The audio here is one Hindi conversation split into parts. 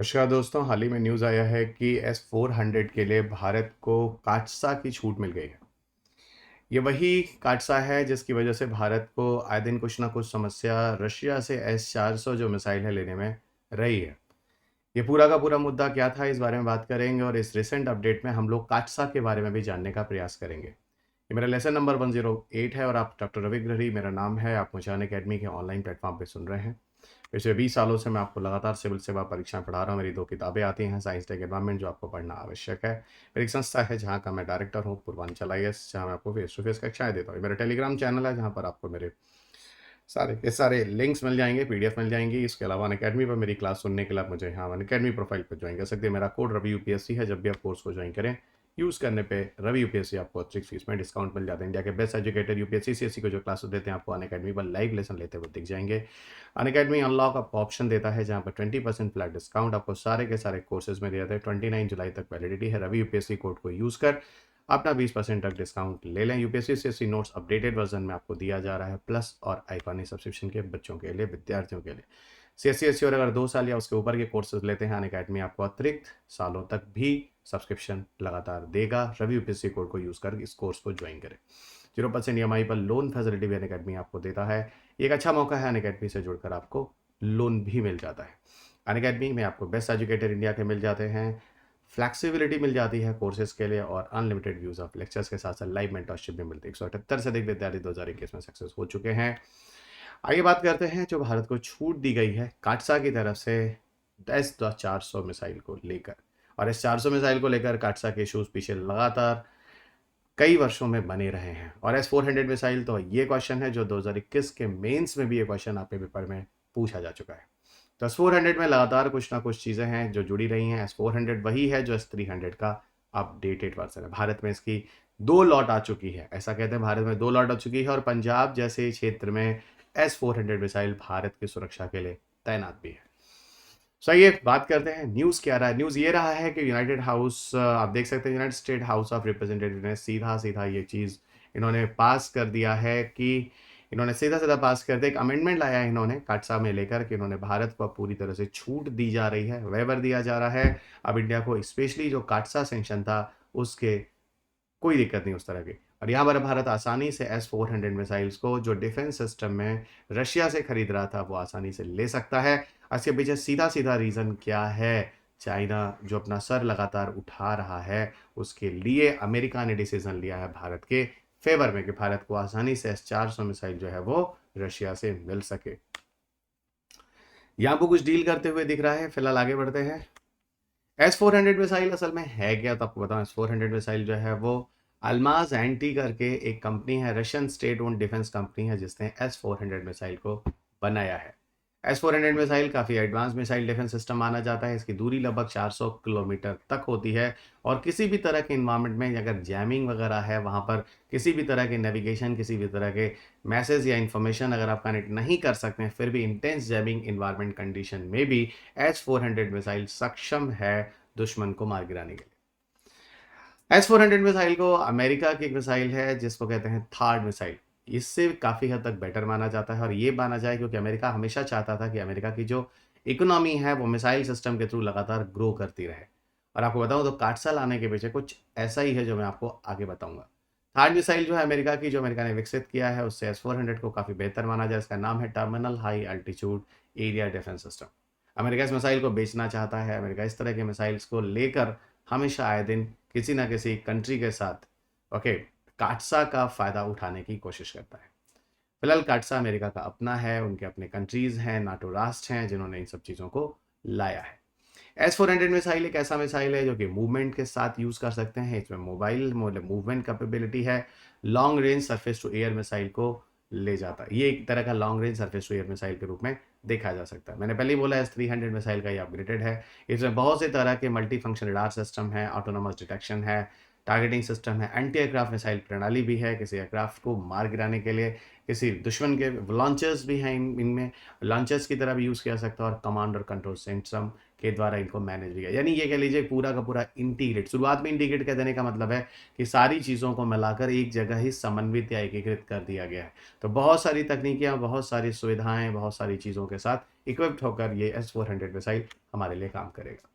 नमस्कार दोस्तों, हाल ही में न्यूज़ आया है कि S-400 के लिए भारत को काटसा की छूट मिल गई है। ये वही काटसा है जिसकी वजह से भारत को आए दिन कुछ ना कुछ समस्या रशिया से S-400 जो मिसाइल है लेने में रही है। ये पूरा का पूरा मुद्दा क्या था, इस बारे में बात करेंगे और इस रिसेंट अपडेट में हम लोग काटसा के बारे में भी जानने का प्रयास करेंगे। ये मेरा लेसन नंबर 108 है और आप डॉक्टर रवि ग्रही मेरा नाम है। आप मुझे अनअकैडमी के ऑनलाइन प्लेटफॉर्म पे सुन रहे हैं। पिछले 20 सालों से मैं आपको लगातार सिविल सेवा परीक्षाएं पढ़ा रहा हूँ। मेरी 2 किताबें आती हैं, साइंस टेक एनवायरनमेंट, जो आपको पढ़ना आवश्यक है। मेरी एक संस्था है जहाँ का मैं डायरेक्टर हूँ, पूर्वांचल आईएएस, जहाँ मैं आपको फेस टू फेस कक्षाएं देता हूँ। ये मेरा टेलीग्राम चैनल है जहाँ पर आपको मेरे सारे के सारे लिंक्स मिल जाएंगे, पीडीएफ मिल जाएंगी। इसके अलावा अनअकैडमी पर मेरी क्लास सुनने के लिए आप मुझे यहाँ अनअकैडमी प्रोफाइल पर ज्वाइन कर सकते हैं। मेरा कोड रवि यूपीएससी है। जब भी आप कोर्स को ज्वाइन करें, यूज़ करने पे रवि यूपीएससी आपको अच्छी फीस में डिस्काउंट मिल जाता है। इंडिया के बेस्ट एजुकेटेड यूपीएससी सीएससी को जो क्लासेस देते हैं, आपको अनअकैडमी पर लाइव लेसन लेते हुए दिख जाएंगे। अनअकैडमी अनलॉक आपको ऑप्शन देता है जहाँ पर 20% फ्लैट डिस्काउंट आपको सारे के सारे कोर्सेज में दिया जाता है। 29 जुलाई तक वैलिडिटी है। रवि यूपीएससी कोड को यूज़ कर अपना 20% तक डिस्काउंट ले लें। UPSC CSC notes updated version में आपको दिया जा रहा है, प्लस और आईकॉनिक सब्सक्रिप्शन के बच्चों के लिए, विद्यार्थियों के लिए। सीएससी एससी और अगर 2 साल या उसके ऊपर के कोर्सेज लेते हैं, अनअकैडमी आपको अतिरिक्त सालों तक भी सब्सक्रिप्शन लगातार देगा। रवि यूपीएससी कोड को यूज़ कर इस कोर्स को ज्वाइन करें। 0% ईएमआई पर लोन फैसिलिटी भी अनअकैडमी आपको देता है। एक अच्छा मौका है, अनअकैडमी से जुड़कर आपको लोन भी मिल जाता है। अनअकैडमी में आपको बेस्ट एजुकेटर इंडिया के मिल जाते हैं, फ्लैक्सिबिलिटी मिल जाती है कोर्सेज के लिए, और अनलिमिटेड व्यूज ऑफ लेक्चर्स के साथ साथ लाइव मेंटरशिप भी मिलती है। 178 से अधिक विद्यार्थी 2021 में सक्सेस हो चुके हैं। आइए बात करते हैं जो भारत को छूट दी गई है काटसा की तरफ से S-400 मिसाइल को लेकर। और S-400 मिसाइल को लेकर काटसा के इशूज पीछे लगातार कई वर्षों में बने रहे हैं। और S-400 मिसाइल तो ये क्वेश्चन है जो 2021 के मेंस में भी ये क्वेश्चन आपके पेपर में पूछा जा चुका है। तो S-400 में लगातार कुछ ना कुछ चीज़ें हैं जो जुड़ी रही हैं। S-400 वही है जो S-300 का अपडेटेड वर्जन है। भारत में इसकी 2 लॉट आ चुकी है। ऐसा कहते हैं भारत में 2 लॉट आ चुकी है, और पंजाब जैसे क्षेत्र में S-400 मिसाइल भारत की सुरक्षा के लिए तैनात भी है। सही है, बात करते हैं न्यूज़ क्या रहा है। न्यूज़ ये रहा है कि यूनाइटेड हाउस, आप देख सकते हैं, United state house of representative ने सीधा सीधा ये चीज़ इन्होंने पास कर दिया है कि इन्होंने सीधा सीधा पास कर दिया, एक अमेंडमेंट लाया है इन्होंने काटसा में लेकर कि इन्होंने भारत को पूरी तरह से छूट दी जा रही है, वेवर दिया जा रहा है। अब इंडिया को स्पेशली जो काटसा सेंक्शन था उसके कोई दिक्कत नहीं उस तरह की। और यहाँ पर भारत आसानी से S-400 मिसाइल्स को जो डिफेंस सिस्टम में रशिया से खरीद रहा था वो आसानी से ले सकता है। इसके पीछे सीधा सीधा रीज़न क्या है? चाइना जो अपना सर लगातार उठा रहा है, उसके लिए अमेरिका ने डिसीजन लिया है भारत के फेवर में कि भारत को आसानी से S-400 मिसाइल जो है वो रशिया से मिल सके। यहाँ पर कुछ डील करते हुए दिख रहा है। फिलहाल आगे बढ़ते हैं। S-400 मिसाइल असल में है क्या, तो आपको बताऊं, S-400 मिसाइल जो है वो अल्माज एंटी करके एक कंपनी है, Russian state own defence company है, जिसने S-400 मिसाइल को बनाया है। S-400 मिसाइल काफ़ी एडवांस मिसाइल डिफेंस सिस्टम माना जाता है। इसकी दूरी लगभग 400 किलोमीटर तक होती है, और किसी भी तरह के इन्वायरमेंट में अगर जैमिंग वगैरह है, वहाँ पर किसी भी तरह के नेविगेशन, किसी भी तरह के मैसेज या इन्फॉर्मेशन अगर आप कनेक्ट नहीं कर सकते हैं, फिर भी इंटेंस जैमिंग इन्वायरमेंट कंडीशन में भी S-400 मिसाइल सक्षम है दुश्मन को मार गिराने के लिए। S-400 मिसाइल को अमेरिका की एक मिसाइल है जिसको कहते हैं थार्ड मिसाइल। इससे काफ़ी हद तक बेटर माना जाता है, और ये माना जाए क्योंकि अमेरिका हमेशा चाहता था कि अमेरिका की जो इकोनॉमी है वो मिसाइल सिस्टम के थ्रू लगातार ग्रो करती रहे। और आपको बताऊं तो काटसा लाने के पीछे कुछ ऐसा ही है जो मैं आपको आगे बताऊंगा। थार्ड मिसाइल जो है अमेरिका की, जो अमेरिका ने विकसित किया है, उससे S-400 को काफ़ी बेहतर माना जाए। इसका नाम है terminal high altitude area defence system. America इस मिसाइल को बेचना चाहता है। अमेरिका इस तरह के मिसाइल्स को लेकर हमेशा आए दिन किसी ना किसी कंट्री के साथ काटसा का फ़ायदा उठाने की कोशिश करता है। फिलहाल काटसा अमेरिका का अपना है, उनके अपने कंट्रीज़ हैं, नाटो राष्ट्र हैं जिन्होंने इन सब चीज़ों को लाया है। S-400 मिसाइल एक ऐसा मिसाइल है जो कि मूवमेंट के साथ यूज़ कर सकते हैं। इसमें मोबाइल मूवमेंट कैपेबिलिटी है। Long range surface to air missile को ले जाता है। ये एक तरह का long range surface to air missile के रूप में देखा जा सकता है। मैंने पहले ही बोला S-300 मिसाइल का ये अपग्रेडेड है। इसमें बहुत से तरह के मल्टी फंक्शन रडार सिस्टम है, ऑटोनोमस डिटेक्शन है, टारगेटिंग सिस्टम है, एंटी एयरक्राफ्ट मिसाइल प्रणाली भी है, किसी एयरक्राफ्ट को मार गिराने के लिए किसी दुश्मन के लॉन्चर्स भी हैं इनमें, लॉन्चर्स की तरह भी यूज़ किया सकता है, और कमांड और कंट्रोल सिस्टम के द्वारा इनको मैनेज भी किया। यानी ये कह लीजिए पूरा का पूरा इंटीग्रेट, शुरुआत में इंटीग्रेट कर देने का मतलब है कि सारी चीज़ों को मिलाकर एक जगह ही समन्वित या एकीकृत कर दिया गया है। तो बहुत सारी तकनीकियाँ, बहुत सारी सुविधाएं, बहुत सारी चीज़ों के साथ इक्विप्ड होकर ये S-400 मिसाइल हमारे लिए काम करेगा।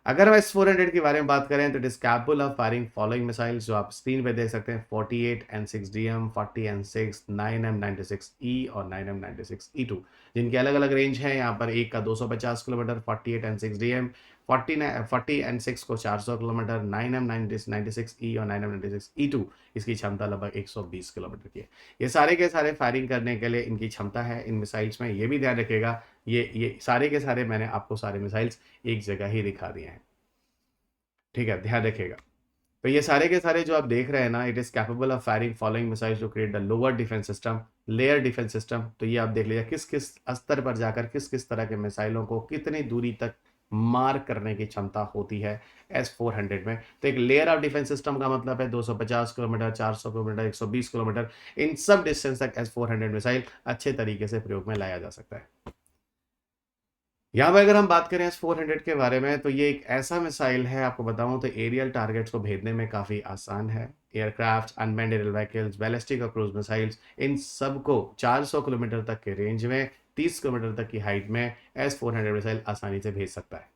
अगर हम S-400 के बारे में बात करें तो it is capable of firing following missiles, जो आप स्क्रीन पे देख सकते हैं: 48 N6DM, 40 N6, 9M96E और 9M96E2, जिनके अलग अलग रेंज हैं। यहाँ पर एक का 250 किलोमीटर 48 N6DM, 40 N6 को 400 किलोमीटर, 9M96E और 9M96E2 इसकी क्षमता लगभग 120 किलोमीटर की है। ये सारे के सारे फायरिंग करने के लिए इनकी क्षमता है इन मिसाइल्स में। ये भी ध्यान रखिएगा, ये सारे के सारे मैंने आपको सारे मिसाइल्स एक जगह ही दिखा दिए हैं, ठीक है, ध्यान रखिएगा। तो ये सारे के सारे जो आप देख रहे हैं ना, it is capable of firing following missiles to create the lower defence system, layer defence system. तो ये आप देख लीजिए किस किस स्तर पर जाकर किस किस तरह के मिसाइलों को कितनी दूरी तक मार करने की क्षमता होती है S-400 में। तो एक लेयर ऑफ डिफेंस सिस्टम का मतलब है 250 किलोमीटर, 400 किलोमीटर, 120 किलोमीटर, इन सब डिस्टेंस तक S-400 मिसाइल अच्छे तरीके से प्रयोग में लाया जा सकता है। यहाँ पर अगर हम बात करें S-400 के बारे में, तो ये एक ऐसा मिसाइल है, आपको बताऊं तो एरियल टारगेट्स को भेदने में काफ़ी आसान है। Aircraft, unmanned aerial vehicles, ballistic और क्रूज मिसाइल्स, इन सबको 400 किलोमीटर तक के रेंज में, 30 किलोमीटर तक की हाइट में S-400 मिसाइल आसानी से भेज सकता है।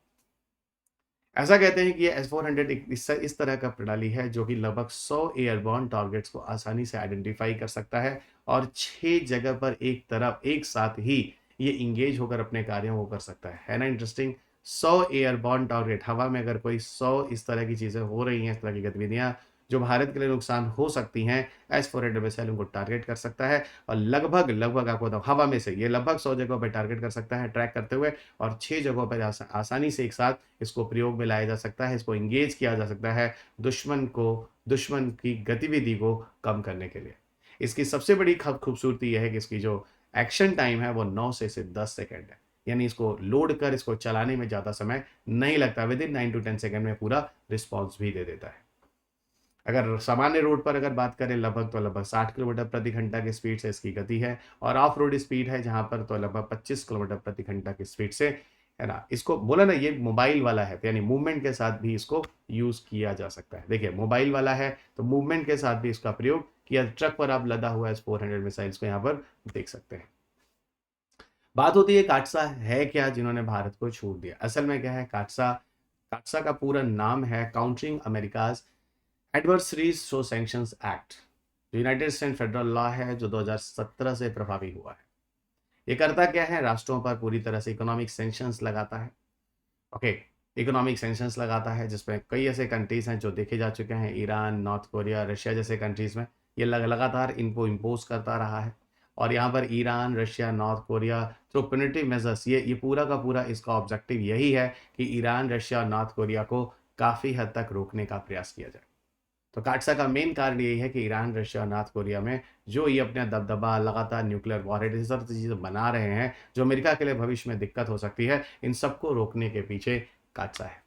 ऐसा कहते हैं कि ये S-400 इस तरह का प्रणाली है जो कि लगभग 100 एयरबॉर्न टारगेट्स को आसानी से आइडेंटिफाई कर सकता है, और 6 जगह पर एक तरफ एक साथ ही ये इंगेज होकर अपने कार्यों को कर सकता है ना इंटरेस्टिंग। 100 एयरबॉर्न टारगेट, हवा में अगर कोई 100 इस तरह की चीज़ें हो रही हैं, इस तरह की गतिविधियां जो भारत के लिए नुकसान हो सकती हैं, S-400 मिसाइल उनको टारगेट कर सकता है। और लगभग लगभग आपको बताऊं, हवा में से ये लगभग 100 जगहों पर टारगेट कर सकता है ट्रैक करते हुए, और 6 जगहों पर आसानी से एक साथ इसको प्रयोग में लाया जा सकता है, इसको इंगेज किया जा सकता है दुश्मन की गतिविधि को कम करने के लिए। इसकी सबसे बड़ी खूबसूरती यह है कि इसकी जो एक्शन टाइम है वो 9 से सिर्फ 10 सेकंड है। यानी इसको लोड कर इसको चलाने में ज़्यादा समय नहीं लगता, विद इन 9 to 10 सेकंड में पूरा रिस्पॉन्स भी दे देता है। अगर सामान्य रोड पर अगर बात करें, लगभग 60 किलोमीटर प्रति घंटा की स्पीड से इसकी गति है, और ऑफ रोड स्पीड है जहां पर तो लगभग 25 किलोमीटर प्रति घंटा की स्पीड से, है ना। इसको बोला ना ये मोबाइल वाला है, तो यानी मूवमेंट के साथ भी इसको यूज किया जा सकता है। देखिए मोबाइल वाला है तो मूवमेंट के साथ भी इसका प्रयोग किया। ट्रक पर आप लदा हुआ S-400 मिसाइल्स को यहाँ पर देख सकते हैं। बात होती है काटसा है क्या जिन्होंने भारत को छूट दिया। असल में क्या है, काटसा काटसा का पूरा नाम है countering America's adversaries through sanctions act, जो यूनाइटेड स्टेट फेडरल लॉ है जो 2017 से प्रभावी हुआ है। ये करता क्या है, राष्ट्रों पर पूरी तरह से इकोनॉमिक सैंक्शंस लगाता है। ओके, इकोनॉमिक सैंक्शंस लगाता है जिसमें कई ऐसे कंट्रीज हैं जो देखे जा चुके हैं, ईरान, नॉर्थ कोरिया, रशिया जैसे कंट्रीज में ये लगातार इनको इम्पोज करता रहा है। और यहाँ पर Iran, Russia, north Korea through punitive measures, ये पूरा का पूरा इसका ऑब्जेक्टिव यही है कि ईरान, रशिया और नॉर्थ कोरिया को काफ़ी हद तक रोकने का प्रयास किया जाए। तो काटसा का मेन कारण यही है कि ईरान, रशिया और नॉर्थ कोरिया में जो ये अपना दबदबा, लगातार न्यूक्लियर वॉरहेड, इस तरह की चीज़ें बना रहे हैं जो अमेरिका के लिए भविष्य में दिक्कत हो सकती है, इन सबको रोकने के पीछे काटसा है।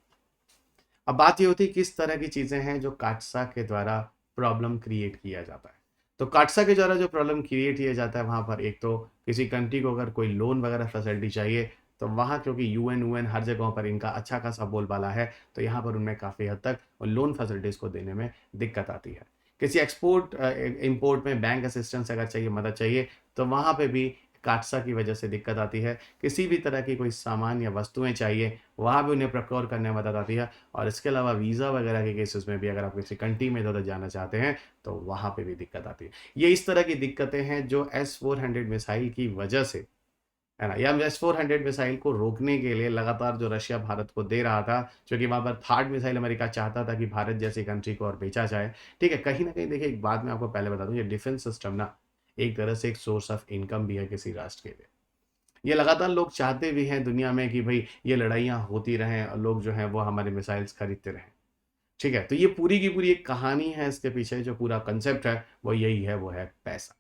अब बात ये होती है किस तरह की चीज़ें हैं जो काटसा के द्वारा प्रॉब्लम क्रिएट किया जाता है। तो काटसा के द्वारा जो प्रॉब्लम क्रिएट किया जाता है, वहाँ पर एक तो किसी कंट्री को अगर कोई लोन वगैरह फैसिलिटी चाहिए, तो वहाँ क्योंकि यूएन हर जगहों पर इनका अच्छा खासा बोलबाला है, तो यहाँ पर उनमें काफ़ी हद तक लोन फैसिलिटीज़ को देने में दिक्कत आती है। किसी एक्सपोर्ट इम्पोर्ट में बैंक असिस्टेंस अगर चाहिए, मदद चाहिए, तो वहाँ पे भी काटसा की वजह से दिक्कत आती है। किसी भी तरह की कोई सामान या वस्तुएं चाहिए, वहाँ भी उन्हें प्रोक्योर करने में मदद आती है। और इसके अलावा वीज़ा वगैरह के केसेस में भी अगर आप किसी कंट्री में इधर जाना चाहते हैं, तो वहाँ पे भी दिक्कत आती है। ये इस तरह की दिक्कतें हैं जो S-400 मिसाइल की वजह से, है ना, या S-400 मिसाइल को रोकने के लिए लगातार जो रशिया भारत को दे रहा था, क्योंकि वहाँ पर थर्ड मिसाइल अमेरिका चाहता था कि भारत जैसी कंट्री को और बेचा जाए। ठीक है, कहीं ना कहीं देखिए, एक बात मैं आपको पहले बता दूं, ये डिफेंस सिस्टम ना एक तरह से एक सोर्स ऑफ इनकम भी है किसी राष्ट्र के लिए। ये लगातार लोग चाहते भी हैं दुनिया में कि भाई ये लड़ाइयाँ होती रहें और लोग जो हैं वो हमारे मिसाइल्स खरीदते रहें। ठीक है, तो ये पूरी की पूरी एक कहानी है, इसके पीछे जो पूरा कंसेप्ट है वो यही है, वो है पैसा।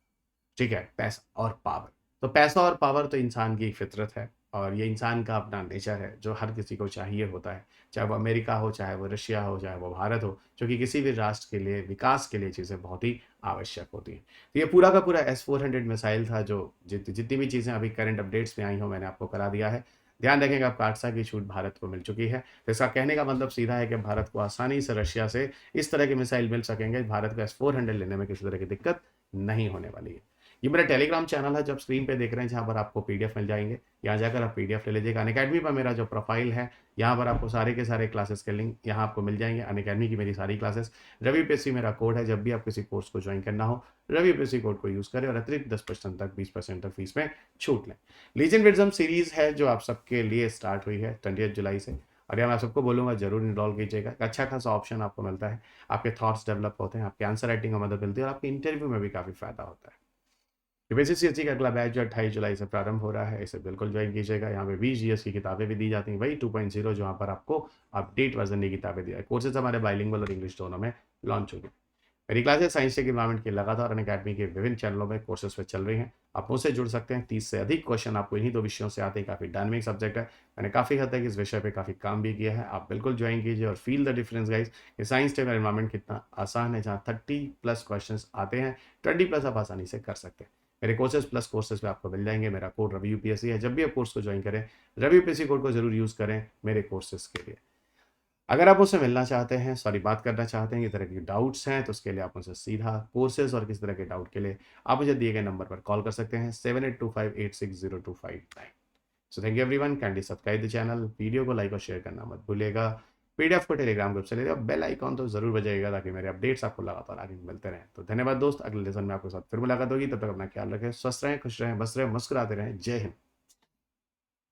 ठीक है, पैसा और पावर। तो पैसा और पावर तो इंसान की एक फितरत है। और ये इंसान का अपना नेचर है जो हर किसी को चाहिए होता है, चाहे वो अमेरिका हो, चाहे वो रशिया हो, चाहे वो भारत हो, क्योंकि किसी भी राष्ट्र के लिए विकास के लिए चीज़ें बहुत ही आवश्यक होती हैं। तो ये पूरा का पूरा S-400 मिसाइल था जो जितनी भी चीज़ें अभी करंट अपडेट्स में आई हों मैंने आपको करा दिया है। ध्यान रखेंगे आपको 8 की छूट भारत को मिल चुकी है। तो इसका कहने का मतलब सीधा है कि भारत को आसानी से रशिया से इस तरह के मिसाइल मिल सकेंगे, भारत को S-400 लेने में किसी तरह की दिक्कत नहीं होने वाली है। ये मेरा टेलीग्राम चैनल है जो आप स्क्रीन पे देख रहे हैं, जहाँ पर आपको पीडीएफ मिल जाएँगे। यहाँ जाकर आप पीडीएफ ले लीजिएगा। अनअकैडमी पर मेरा जो प्रोफाइल है, यहाँ पर आपको सारे के सारे क्लासेस के लिंक यहाँ आपको मिल जाएँगे। अनअकैडमी की मेरी सारी क्लासेस, रवि पीएससी मेरा कोड है। जब भी आप किसी कोर्स को ज्वाइन करना हो, रवि पीएससी कोड को यूज़ करें और अतिरिक्त 10% तक 20% तक फीस में छूट लें। लीजेंड विज़डम सीरीज़ है जो आप सबके लिए स्टार्ट हुई है 20 जुलाई से, और यहाँ मैं आप सबको बोलूँगा ज़रूर इनरोल कीजिएगा। अच्छा खासा ऑप्शन आपको मिलता है, आपके थॉट्स डेवलप होते हैं, आपके आंसर राइटिंग में मदद मिलती है और आपके इंटरव्यू में भी काफ़ी फ़ायदा होता है। यूपीएससी का अगला बैच जो 28 जुलाई से प्रारंभ हो रहा है, इसे बिल्कुल ज्वाइन कीजिएगा। यहाँ पे 20 जीएस की किताबें भी दी जाती हैं, वही 2.0 जहाँ पर आपको अपडेट वर्जन की किताबें दी जाए। कोर्सेज हमारे बाइलिंगुअल और इंग्लिश दोनों में लॉन्च होगी। मेरी क्लासेस साइंस टेक एनवायरनमेंट की लगातार अनअकैडमी के विभिन्न चैनलों में कोर्सेज पे चल रही हैं। आप मुझसे जुड़ सकते हैं। 30 से अधिक क्वेश्चन आपको इन्हीं 2 विषयों से आते हैं। काफ़ी डायनामिक सब्जेक्ट है। मैंने काफ़ी हद तक इस विषय पे काफ़ी काम भी किया है। आप बिल्कुल ज्वाइन कीजिए और फील द डिफरेंस गाइस कि साइंस टेक और एनवायरनमेंट कितना आसान है, जहाँ 30+ क्वेश्चंस आते हैं, 20+ आप आसानी से कर सकते हैं। मेरे कोर्सेज प्लस कोर्सेज में आपको मिल जाएंगे। मेरा कोड रवि यूपीएससी है। जब भी आप कोर्स को ज्वाइन करें, रवि यूपीएससी कोड को जरूर यूज़ करें मेरे कोर्सेज के लिए। अगर आप मुझसे मिलना चाहते हैं, सॉरी बात करना चाहते हैं, इस तरह की डाउट्स हैं, तो उसके लिए आप मुझसे सीधा कोर्सेज और किसी तरह के डाउट के लिए आप मुझे दिए गए नंबर पर कॉल कर सकते हैं 7825860259। So thank you everyone, kindly subscribe the channel, video को लाइक और शेयर करना मत भूलिएगा। पीडीएफ को टेलीग्राम ग्रुप से ले और बेल आइकॉन तो जरूर बजाइएगा ताकि मेरे अपडेट्स आपको लगातार आगे मिलते रहें। तो धन्यवाद दोस्त, अगले लेसन में आपके साथ फिर मुलाकात होगी। तब तक अपना ख्याल रखें, स्वस्थ रहें, खुश रहें, बस रहें, मुस्कुराते रहें। जय हिंद।